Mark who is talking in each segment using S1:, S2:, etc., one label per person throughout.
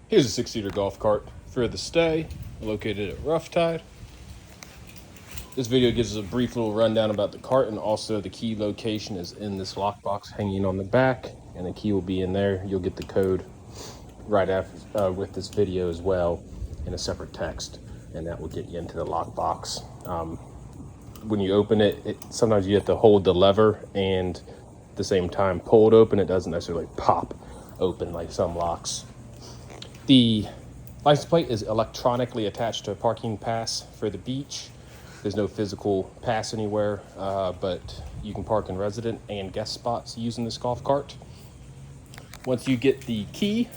S1: Here's a 6-seater golf cart for the stay, located at Ruff Tide. This video gives us a brief little rundown about the cart, and also the key location is in this lockbox hanging on the back, and the key will be in there. You'll get the code right after with this video as well in a separate text, and that will get you into the lockbox. When you open it, sometimes you have to hold the lever and at the same time pull it open. It doesn't necessarily pop open like some locks. The license plate is electronically attached to a parking pass for the beach. There's no physical pass anywhere, but you can park in resident and guest spots using this golf cart. Once you get the key,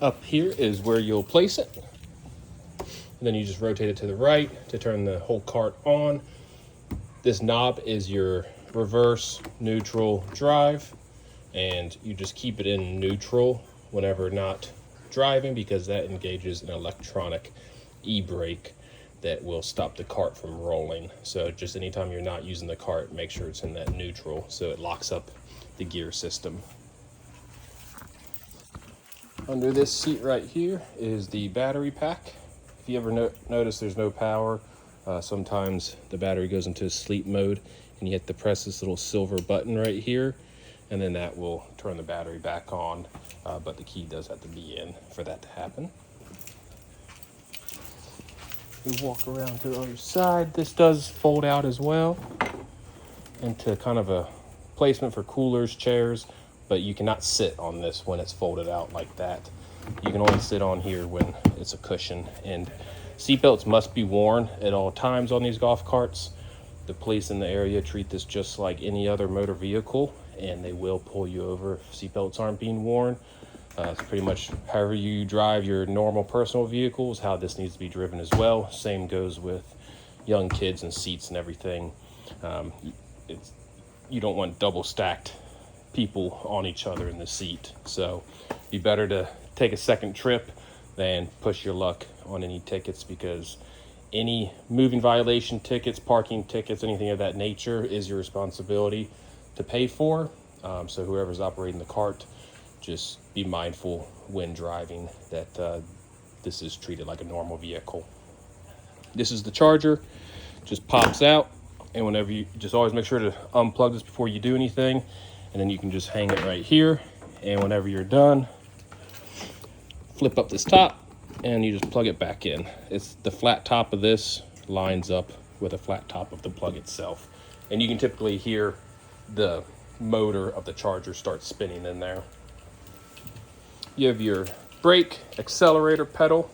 S1: up here is where you'll place it. And then you just rotate it to the right to turn the whole cart on. This knob is your reverse, neutral, drive, and you just keep it in neutral whenever not driving, because that engages an electronic e-brake that will stop the cart from rolling. So just anytime you're not using the cart, make sure it's in that neutral so it locks up the gear system. Under this seat right here is the battery pack. If you ever notice there's no power, sometimes the battery goes into sleep mode and you have to press this little silver button right here, and then that will turn the battery back on, but the key does have to be in for that to happen. We walk around to the other side. This does fold out as well into kind of a placement for coolers, chairs, but you cannot sit on this when it's folded out like that. You can only sit on here when it's a cushion, and seatbelts must be worn at all times on these golf carts. The police in the area treat this just like any other motor vehicle, and they will pull you over if seatbelts aren't being worn. It's pretty much however you drive your normal personal vehicles, how this needs to be driven as well. Same goes with young kids and seats and everything. You don't want double stacked people on each other in the seat. So it'd be better to take a second trip than push your luck on any tickets, because any moving violation tickets, parking tickets, anything of that nature is your responsibility to pay for. So whoever's operating the cart, just be mindful when driving that this is treated like a normal vehicle. This is the charger, just pops out, and whenever you just always make sure to unplug this before you do anything, and then you can just hang it right here, and whenever you're done, flip up this top and you just plug it back in. It's the flat top of this lines up with the flat top of the plug itself, and you can typically hear the motor of the charger start spinning in there. You have your brake, accelerator, pedal,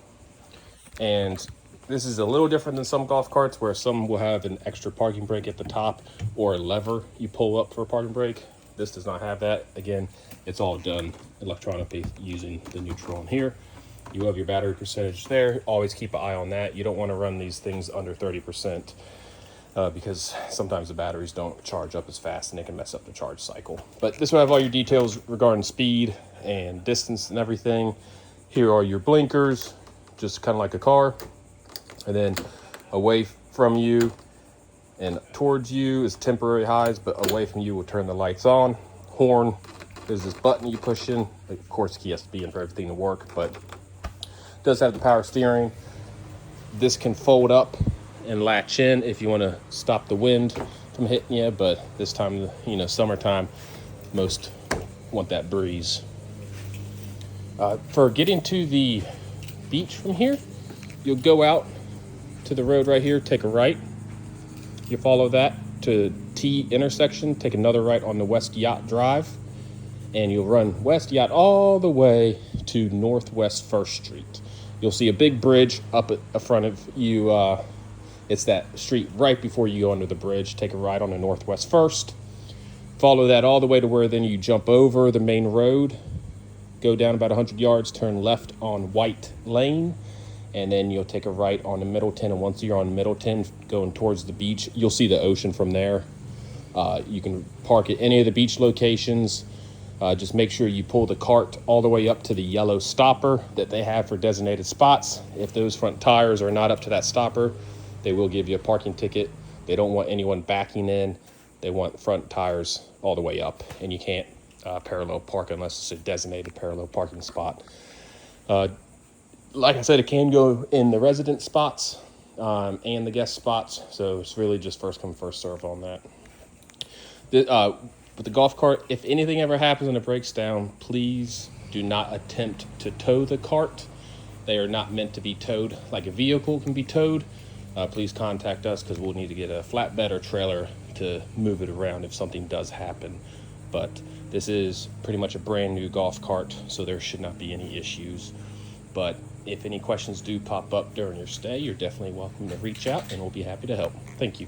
S1: and this is a little different than some golf carts where some will have an extra parking brake at the top or a lever you pull up for a parking brake. This does not have that. Again, it's all done electronically using the neutral on here. You have your battery percentage there. Always keep an eye on that. You don't want to run these things under 30%. Because sometimes the batteries don't charge up as fast and they can mess up the charge cycle. But this will have all your details regarding speed and distance and everything. Here are your blinkers, just kind of like a car. And then away from you and towards you is temporary highs, but away from you will turn the lights on. Horn, there's this button you push in. Of course, the key has to be in for everything to work, but it does have the power steering. This can fold up and latch in if you want to stop the wind from hitting you, but this time, summertime, most want that breeze. For getting to the beach from here, you'll go out to the road right here, take a right. You follow that to T intersection, take another right on the West Yacht Drive, and you'll run West Yacht all the way to Northwest 1st Street. You'll see a big bridge up in front of you. It's that street right before you go under the bridge. Take a right on the Northwest 1st. Follow that all the way to where then you jump over the main road. Go down about 100 yards, turn left on White Lane, and then you'll take a right on the Middleton. And once you're on Middleton, going towards the beach, you'll see the ocean from there. You can park at any of the beach locations. Just make sure you pull the cart all the way up to the yellow stopper that they have for designated spots. If those front tires are not up to that stopper, they will give you a parking ticket. They don't want anyone backing in. They want front tires all the way up, and you can't parallel park unless it's a designated parallel parking spot. Like I said, it can go in the resident spots and the guest spots, so it's really just first come, first serve on that. With the golf cart, if anything ever happens and it breaks down, please do not attempt to tow the cart. They are not meant to be towed like a vehicle can be towed. Please contact us because we'll need to get a flatbed or trailer to move it around if something does happen. But this is pretty much a brand new golf cart, so there should not be any issues. But if any questions do pop up during your stay, you're definitely welcome to reach out and we'll be happy to help. Thank you.